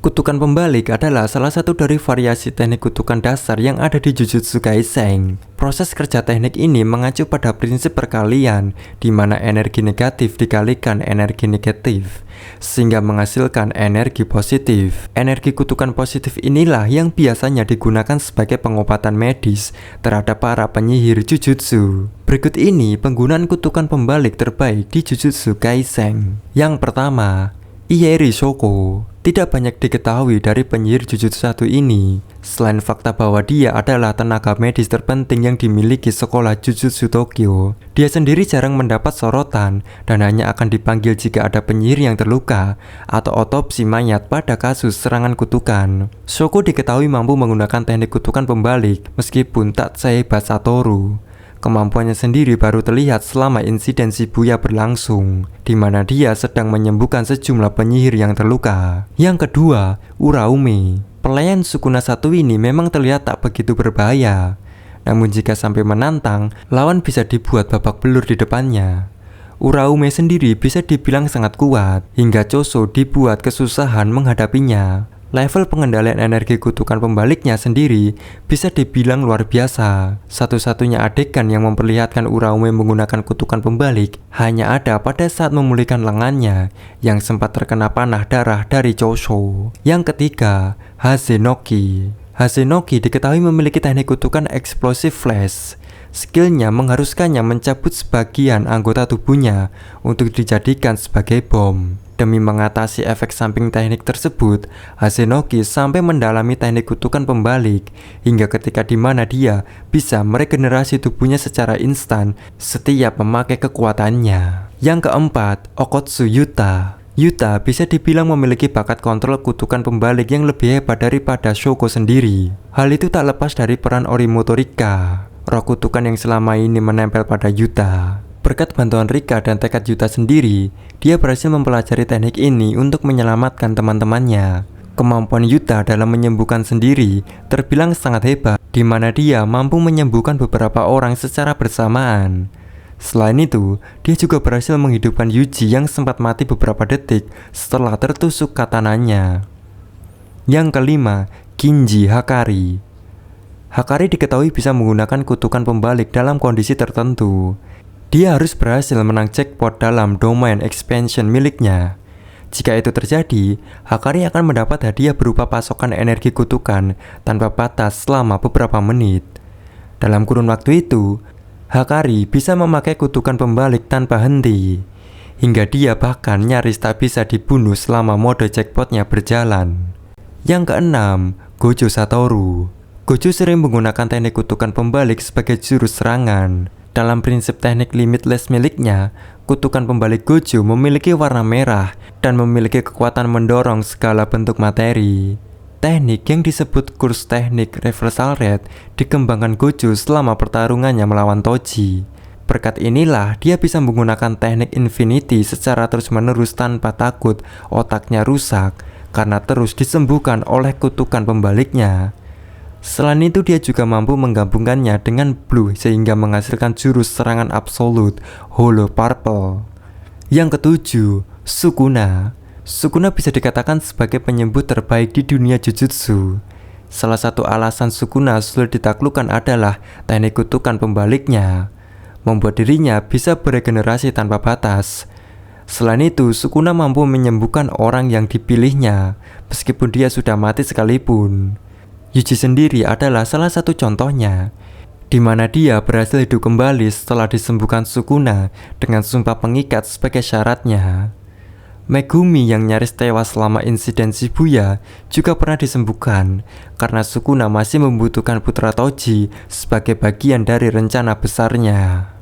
Kutukan pembalik adalah salah satu dari variasi teknik kutukan dasar yang ada di Jujutsu Kaisen. Proses kerja teknik ini mengacu pada prinsip perkalian, di mana energi negatif dikalikan energi negatif, sehingga menghasilkan energi positif. Energi kutukan positif inilah yang biasanya digunakan sebagai pengobatan medis terhadap para penyihir Jujutsu. Berikut ini penggunaan kutukan pembalik terbaik di Jujutsu Kaisen. Yang pertama, Ieri Shoko. Tidak banyak diketahui dari penyihir Jujutsu 1 ini, selain fakta bahwa dia adalah tenaga medis terpenting yang dimiliki sekolah Jujutsu Tokyo. Dia sendiri jarang mendapat sorotan dan hanya akan dipanggil jika ada penyihir yang terluka atau otopsi mayat pada kasus serangan kutukan. Shoko diketahui mampu menggunakan teknik kutukan pembalik meskipun tak sehebat Satoru. Kemampuannya sendiri baru terlihat selama insiden Shibuya berlangsung, di mana dia sedang menyembuhkan sejumlah penyihir yang terluka. Yang kedua, Uraume. Pelayan Sukuna 1 ini memang terlihat tak begitu berbahaya, namun jika sampai menantang, lawan bisa dibuat babak belur di depannya. Uraume sendiri bisa dibilang sangat kuat, hingga Choso dibuat kesusahan menghadapinya. Level pengendalian energi kutukan pembaliknya sendiri bisa dibilang luar biasa. Satu-satunya adegan yang memperlihatkan Uraume menggunakan kutukan pembalik hanya ada pada saat memulihkan lengannya yang sempat terkena panah darah dari Choso. Yang ketiga, Hazenoki. Hazenoki diketahui memiliki teknik kutukan eksplosif flash. Skillnya mengharuskannya mencabut sebagian anggota tubuhnya untuk dijadikan sebagai bom. Demi mengatasi efek samping teknik tersebut, Hazenoki sampai mendalami teknik kutukan pembalik hingga ketika dimana dia bisa meregenerasi tubuhnya secara instan setiap memakai kekuatannya. Yang keempat, Okotsu Yuta. Yuta bisa dibilang memiliki bakat kontrol kutukan pembalik yang lebih hebat daripada Shoko sendiri. Hal itu tak lepas dari peran Orimoto Rika, roh kutukan yang selama ini menempel pada Yuta. Berkat bantuan Rika dan tekad Yuta sendiri, dia berhasil mempelajari teknik ini untuk menyelamatkan teman-temannya. Kemampuan Yuta dalam menyembuhkan sendiri terbilang sangat hebat, di mana dia mampu menyembuhkan beberapa orang secara bersamaan. Selain itu, dia juga berhasil menghidupkan Yuji yang sempat mati beberapa detik setelah tertusuk katananya. Yang kelima, Kinji Hakari. Hakari diketahui bisa menggunakan kutukan pembalik dalam kondisi tertentu. Dia harus berhasil menang jackpot dalam domain expansion miliknya. Jika itu terjadi, Hakari akan mendapat hadiah berupa pasokan energi kutukan tanpa batas selama beberapa menit. Dalam kurun waktu itu, Hakari bisa memakai kutukan pembalik tanpa henti, hingga dia bahkan nyaris tak bisa dibunuh selama mode jackpotnya berjalan. Yang keenam, Gojo Satoru. Gojo sering menggunakan teknik kutukan pembalik sebagai jurus serangan. Dalam prinsip teknik limitless miliknya, kutukan pembalik Gojo memiliki warna merah dan memiliki kekuatan mendorong segala bentuk materi. Teknik yang disebut kurs teknik reversal red dikembangkan Gojo selama pertarungannya melawan Toji. Berkat inilah dia bisa menggunakan teknik infinity secara terus-menerus tanpa takut otaknya rusak karena terus disembuhkan oleh kutukan pembaliknya. Selain itu, dia juga mampu menggabungkannya dengan blue sehingga menghasilkan jurus serangan absolut Hollow Purple. Yang ketujuh, Sukuna. Sukuna bisa dikatakan sebagai penyembuh terbaik di dunia Jujutsu. Salah satu alasan Sukuna sulit ditaklukkan adalah teknik kutukan pembaliknya, membuat dirinya bisa beregenerasi tanpa batas. Selain itu, Sukuna mampu menyembuhkan orang yang dipilihnya, meskipun dia sudah mati sekalipun. Yuji sendiri adalah salah satu contohnya, di mana dia berhasil hidup kembali setelah disembuhkan Sukuna dengan sumpah pengikat sebagai syaratnya. Megumi yang nyaris tewas selama insiden Shibuya juga pernah disembuhkan karena Sukuna masih membutuhkan putra Toji sebagai bagian dari rencana besarnya.